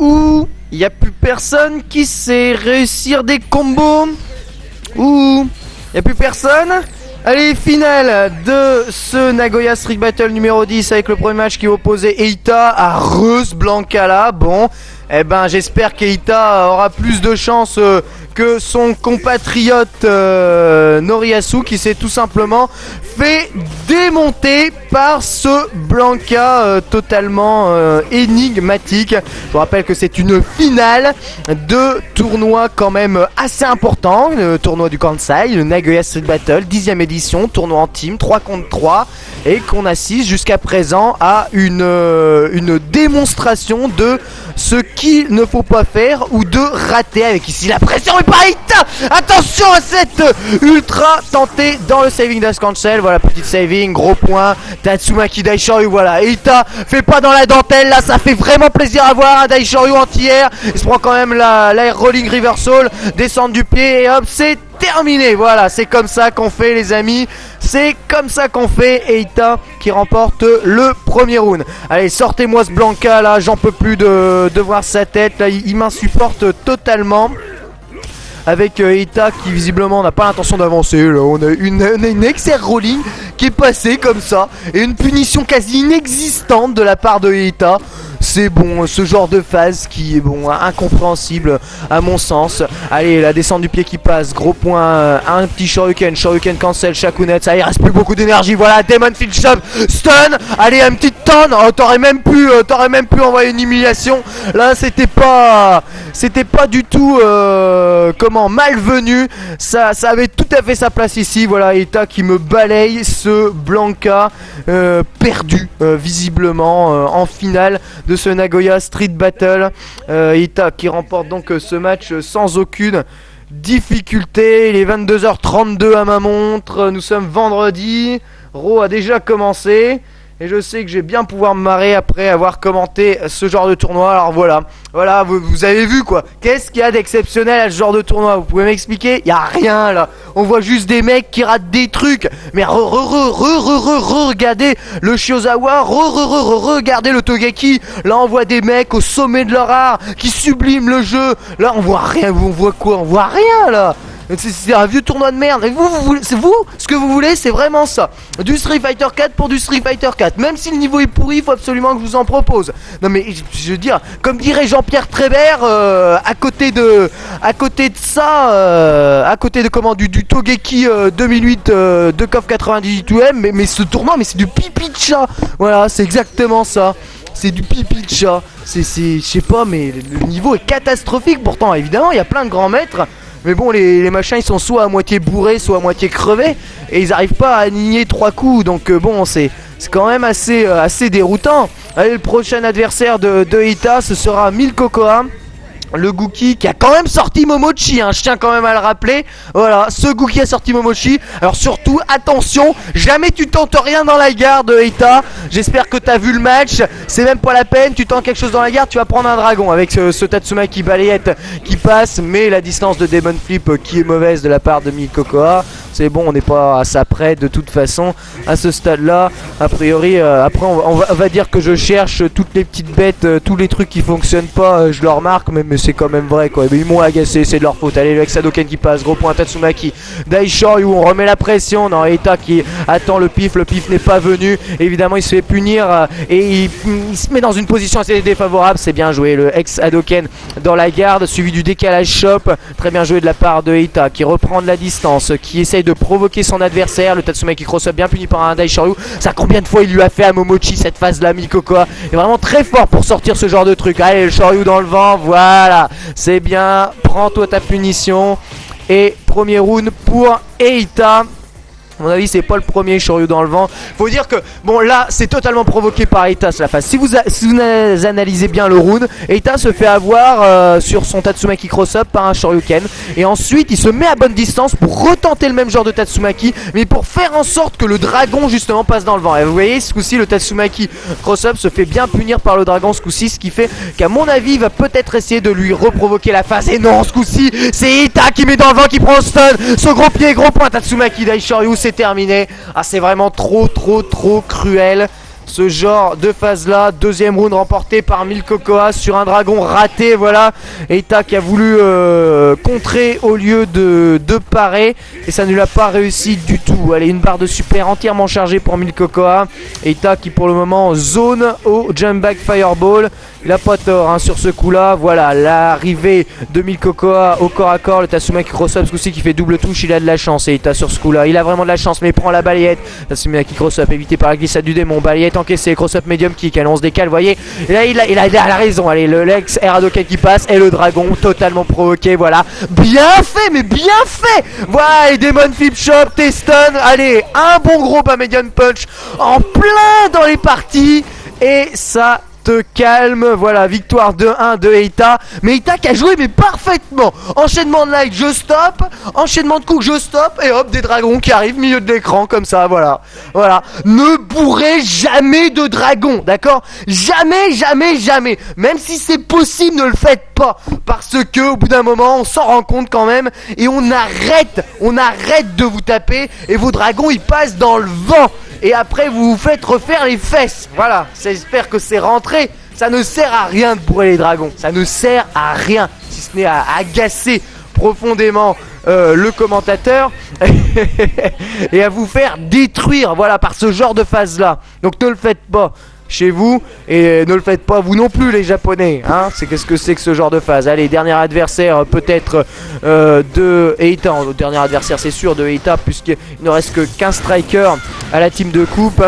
Ouh, y a plus personne qui sait réussir des combos. Ouh, y a plus personne. Allez, finale de ce Nagoya Street Battle numéro 10 avec le premier match qui opposait Eita à Reus Blancala. Bon, eh ben j'espère qu'Eita aura plus de chance que son compatriote Noriyasu qui s'est tout simplement fait démonter par ce Blanca totalement énigmatique. Je vous rappelle que c'est une finale de tournoi quand même assez important, le tournoi du Kansai, le Nagoya Street Battle, 10ème édition, tournoi en team, 3 contre 3, et qu'on assiste jusqu'à présent à une démonstration de ce qu'il ne faut pas faire ou de rater, avec ici la pression et par Eita. Attention à cette ultra tentée dans le saving d'As Cancel. Voilà, petite saving, gros point, Tatsumaki Daishoryu. Voilà, Eita fait pas dans la dentelle, là ça fait vraiment plaisir à voir. Daishoryu anti-air, il se prend quand même l'air rolling reversal, descendre du pied et hop, c'est terminé. Voilà, c'est comme ça qu'on fait les amis, c'est comme ça qu'on fait. Eita qui remporte le premier round. Allez, sortez-moi ce Blanca là, j'en peux plus de voir sa tête là, il m'insupporte totalement. Avec Eita qui visiblement n'a pas l'intention d'avancer. Là on a une XR rolling qui est passée comme ça, et une punition quasi inexistante de la part de Eita. C'est bon, ce genre de phase qui est bon, incompréhensible à mon sens. Allez, la descente du pied qui passe, gros point, un petit Shoryuken cancel, Shakunet, ça il reste plus beaucoup d'énergie. Voilà, Demon Field Shove, stun. Allez, une petite tonne. Oh, t'aurais même pu envoyer une humiliation. Là, c'était pas du tout comment malvenu. Ça avait tout à fait sa place ici. Voilà, Eita qui me balaye ce Blanca perdu visiblement en finale de ce Nagoya Street Battle. Eita qui remporte donc ce match sans aucune difficulté. Il est 22h32 à ma montre, nous sommes vendredi, Raw a déjà commencé et je sais que je vais bien pouvoir me marrer après avoir commenté ce genre de tournoi. Alors voilà, vous avez vu quoi. Qu'est-ce qu'il y a d'exceptionnel à ce genre de tournoi? Vous pouvez m'expliquer? Il y a rien là. On voit juste des mecs qui ratent des trucs. Mais regardez le Shiozawa, regardez le Togeki. Là on voit des mecs au sommet de leur art qui subliment le jeu. Là on voit rien, on voit quoi? On voit rien là. C'est un vieux tournoi de merde. Et ce que vous voulez, c'est vraiment ça. Du Street Fighter 4 pour du Street Fighter 4. Même si le niveau est pourri, il faut absolument que je vous en propose. Non mais je veux dire, comme dirait Jean-Pierre Trébert, à côté de ça, à côté de comment du Togeki 2008 de KOF 98 UM, mais ce tournoi, mais c'est du pipi de chat. Voilà, c'est exactement ça. C'est du pipi de chat. Je sais pas, mais le niveau est catastrophique. Pourtant, évidemment, il y a plein de grands maîtres. Mais bon, les machins ils sont soit à moitié bourrés, soit à moitié crevés, et ils arrivent pas à aligner 3 coups. Donc bon, c'est quand même assez déroutant. Allez, le prochain adversaire de Eita, ce sera Milkokoa, le Gookie qui a quand même sorti Momochi, hein, je tiens quand même à le rappeler. Voilà, ce Gookie a sorti Momochi. Alors surtout, attention, jamais tu tentes rien dans la garde, Eita. J'espère que t'as vu le match, c'est même pas la peine. Tu tentes quelque chose dans la garde, tu vas prendre un dragon. Avec ce Tatsumaki balayette qui passe, mais la distance de Demon Flip qui est mauvaise de la part de Milkokoa. C'est bon, on n'est pas à ça près de toute façon à ce stade là. A priori après on va dire que je cherche toutes les petites bêtes, tous les trucs qui fonctionnent pas, je le remarque, mais c'est quand même vrai quoi. Mais ils m'ont agacé, c'est de leur faute. Allez, le Hexadoken qui passe, gros point Tatsumaki, Daishoryu, on remet la pression. Non, Eita qui attend le pif n'est pas venu. Évidemment il se fait punir et il se met dans une position assez défavorable. C'est bien joué, le Hexadoken dans la garde, suivi du décalage chop. Très bien joué de la part de Eita qui reprend de la distance, qui essaye de provoquer son adversaire. Le Tatsumaki cross-up bien puni par un Daishoryu. Ça, combien de fois il lui a fait à Momochi cette phase là? Milkokoa est vraiment très fort pour sortir ce genre de truc. Allez, le Shoryu dans le vent, voilà, c'est bien, prends-toi ta punition. Et premier round pour Eita. À mon avis c'est pas le premier Shoryu dans le vent. Faut dire que bon là c'est totalement provoqué par Eita la phase. Si vous analysez bien le round, Eita se fait avoir sur son Tatsumaki cross-up par un Shoryuken. Et ensuite il se met à bonne distance pour retenter le même genre de Tatsumaki, mais pour faire en sorte que le dragon justement passe dans le vent. Et vous voyez ce coup-ci le Tatsumaki cross-up se fait bien punir par le dragon ce coup-ci, ce qui fait qu'à mon avis il va peut-être essayer de lui reprovoquer la phase. Et non, ce coup-ci c'est Eita qui met dans le vent, qui prend le stun. Ce gros pied, gros point Tatsumaki Daishoryu, c'est terminé. Ah, c'est vraiment trop cruel ce genre de phase là. Deuxième round remporté par Mil Cocoa sur un dragon raté, voilà. Eita qui a voulu contrer au lieu de parer, et ça ne l'a pas réussi du tout. Allez, une barre de super entièrement chargée pour Mil Cocoa. Eita qui pour le moment zone au jump back fireball. Il a pas tort hein, sur ce coup là. Voilà l'arrivée de Mil Cocoa au corps à corps. Le Tatsumaki cross-up ce coup-ci qui fait double touche. Il a de la chance et Eita sur ce coup là. Il a vraiment de la chance mais il prend la balayette. Tatsumaki cross-up évité par la glissade du démon. Balayette encaissée. Cross-up medium kick. Allez on se décale vous voyez. Et là il a raison. Allez le Lex Air Hadoken qui passe. Et le dragon totalement provoqué. Voilà. Bien fait mais bien fait. Voilà et Demon Flip Shop. T-stun. Allez un bon gros Bamedian Punch en plein dans les parties. Et ça te calme, voilà, victoire 2-1 de Eita. Mais Eita qui a joué mais parfaitement. Enchaînement de light, je stop. Enchaînement de coups, je stop. Et hop, des dragons qui arrivent au milieu de l'écran comme ça, voilà. Voilà. Ne bourrez jamais de dragons, d'accord? Jamais, jamais, jamais. Même si c'est possible, ne le faites pas. Parce que au bout d'un moment, on s'en rend compte quand même. Et on arrête de vous taper. Et vos dragons, ils passent dans le vent. Et après vous vous faites refaire les fesses. Voilà, j'espère que c'est rentré. Ça ne sert à rien de bourrer les dragons. Ça ne sert à rien, si ce n'est à agacer profondément le commentateur et à vous faire détruire, voilà, par ce genre de phase là. Donc ne le faites pas chez vous et ne le faites pas vous non plus les japonais hein. C'est qu'est-ce que c'est que ce genre de phase. Allez, dernier adversaire peut-être de Eita. Le dernier adversaire c'est sûr de Eita puisqu'il ne reste que 15 strikers à la team de coupe.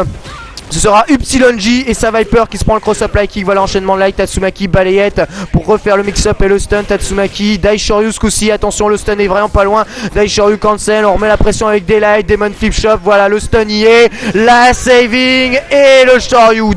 Ce sera Upsilon J et sa Viper qui se prend le cross-up light kick. Voilà, enchaînement de light. Tatsumaki balayette pour refaire le mix-up et le stun. Tatsumaki, Daishoryu ce coup-ci. Attention, le stun est vraiment pas loin. Daishoryu cancel. On remet la pression avec des lights. Demon Flip Shop. Voilà, le stun y est. La saving et le Shoryu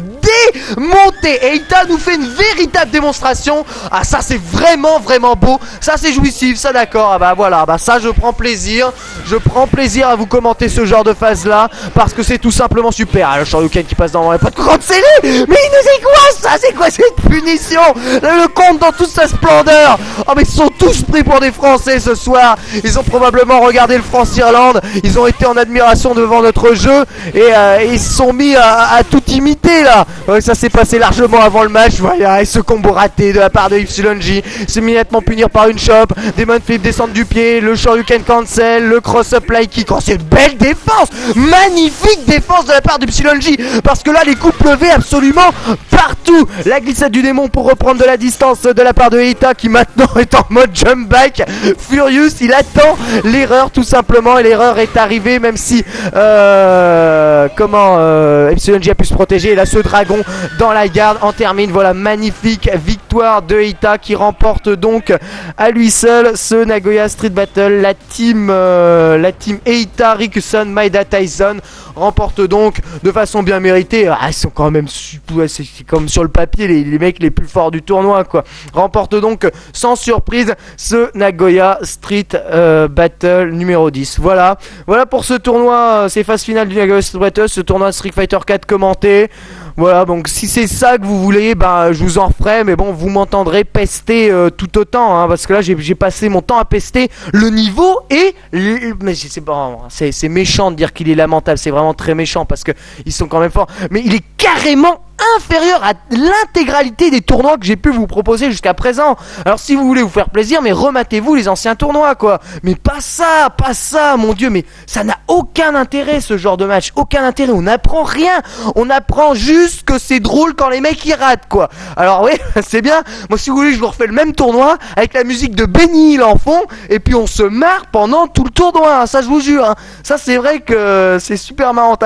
démonté. Et Eita nous fait une véritable démonstration. Ah, ça c'est vraiment beau. Ça c'est jouissif, ça d'accord. Ah bah voilà, bah ça je prends plaisir. Je prends plaisir à vous commenter ce genre de phase là parce que c'est tout simplement super. Ah, le Shoryuken qui passe dans les potes. C'est lui. Mais c'est quoi ça? C'est quoi cette punition? Le compte dans toute sa splendeur. Oh mais ils sont tous pris pour des Français ce soir. Ils ont probablement regardé le France-Irlande. Ils ont été en admiration devant notre jeu. Et ils se sont mis à tout imiter là. Ça s'est passé largement avant le match. Voilà, et ce combo raté de la part de Upsilon J. C'est immédiatement punir par une chop. Demon Flip descend du pied. Le Shoryuken cancel. Le cross-up light kick. Oh, c'est une belle défense. Magnifique défense de la part d'Upsilon J. Parce que là, les coups pleuvaient absolument partout. La glissade du démon pour reprendre de la distance de la part de Eita qui maintenant est en mode jump back. Furious, il attend l'erreur tout simplement. Et l'erreur est arrivée même si Epsilon J a pu se protéger. Et là, ce dragon dans la garde en termine. Voilà, magnifique victoire de Eita qui remporte donc à lui seul ce Nagoya Street Battle. La team Eita, Rikuson, Maeda Tyson remporte donc de façon bien méritée. Ah, ils sont quand même c'est comme sur le papier les mecs les plus forts du tournoi quoi. Remporte donc sans surprise ce Nagoya Street Battle numéro 10. Voilà pour ce tournoi, ces phases finales du Nagoya Street Battle, ce tournoi Street Fighter 4 commenté. Voilà, donc si c'est ça que vous voulez, bah je vous en ferai, mais bon, vous m'entendrez pester tout autant, hein, parce que là j'ai passé mon temps à pester le niveau et mais c'est méchant de dire qu'il est lamentable, c'est vraiment très méchant parce que ils sont quand même forts, mais il est carrément inférieur à l'intégralité des tournois que j'ai pu vous proposer jusqu'à présent. Alors si vous voulez vous faire plaisir, mais rematez-vous les anciens tournois quoi. Mais pas ça, mon dieu, mais ça n'a aucun intérêt ce genre de match, aucun intérêt, on n'apprend rien, on apprend juste que c'est drôle quand les mecs ils ratent quoi. Alors oui, c'est bien, moi si vous voulez je vous refais le même tournoi avec la musique de Benny Hill en fond, et puis on se marre pendant tout le tournoi, hein, ça je vous jure, hein. Ça c'est vrai que c'est super marrant.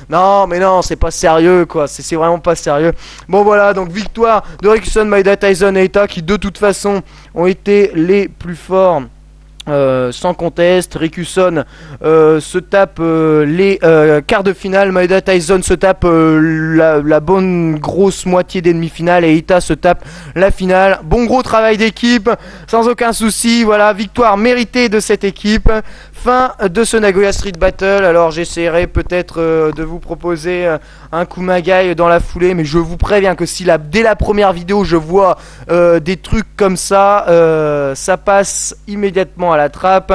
Non mais non, c'est pas sérieux quoi, c'est vraiment pas sérieux. Bon voilà, donc victoire de Rikuson, Maeda, Tyson et Eita qui de toute façon ont été les plus forts. Sans conteste. Rikuson se tape les quarts de finale, Maeda Tyson se tape la bonne grosse moitié des demi-finales et Eita se tape la finale. Bon gros travail d'équipe, sans aucun souci, voilà, victoire méritée de cette équipe. Fin de ce Nagoya Street Battle. Alors j'essaierai peut-être de vous proposer un Kumagai dans la foulée, mais je vous préviens que si dès la première vidéo je vois des trucs comme ça, ça passe immédiatement à la trappe.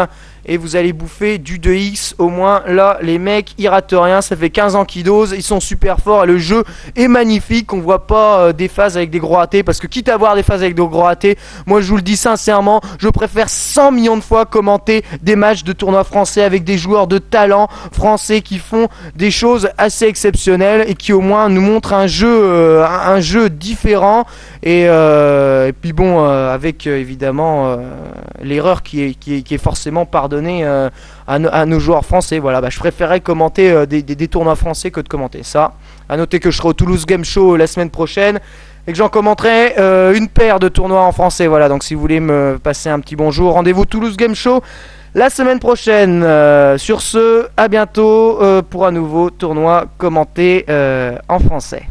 et vous allez bouffer du 2x au moins. Là les mecs ils ratent rien, ça fait 15 ans qu'ils dosent, ils sont super forts et le jeu est magnifique. On voit pas des phases avec des gros ratés, parce que quitte à voir des phases avec des gros ratés, moi je vous le dis sincèrement, je préfère 100 millions de fois commenter des matchs de tournois français avec des joueurs de talent français qui font des choses assez exceptionnelles et qui au moins nous montrent un jeu différent. Et puis bon, avec évidemment l'erreur qui est forcément pardonnée à nos joueurs français. Voilà, je préférerais commenter des tournois français que de commenter ça. À noter que je serai au Toulouse Game Show la semaine prochaine et que j'en commenterai une paire de tournois en français. Voilà, donc si vous voulez me passer un petit bonjour, rendez-vous Toulouse Game Show la semaine prochaine. Sur ce, à bientôt pour un nouveau tournoi commenté en français.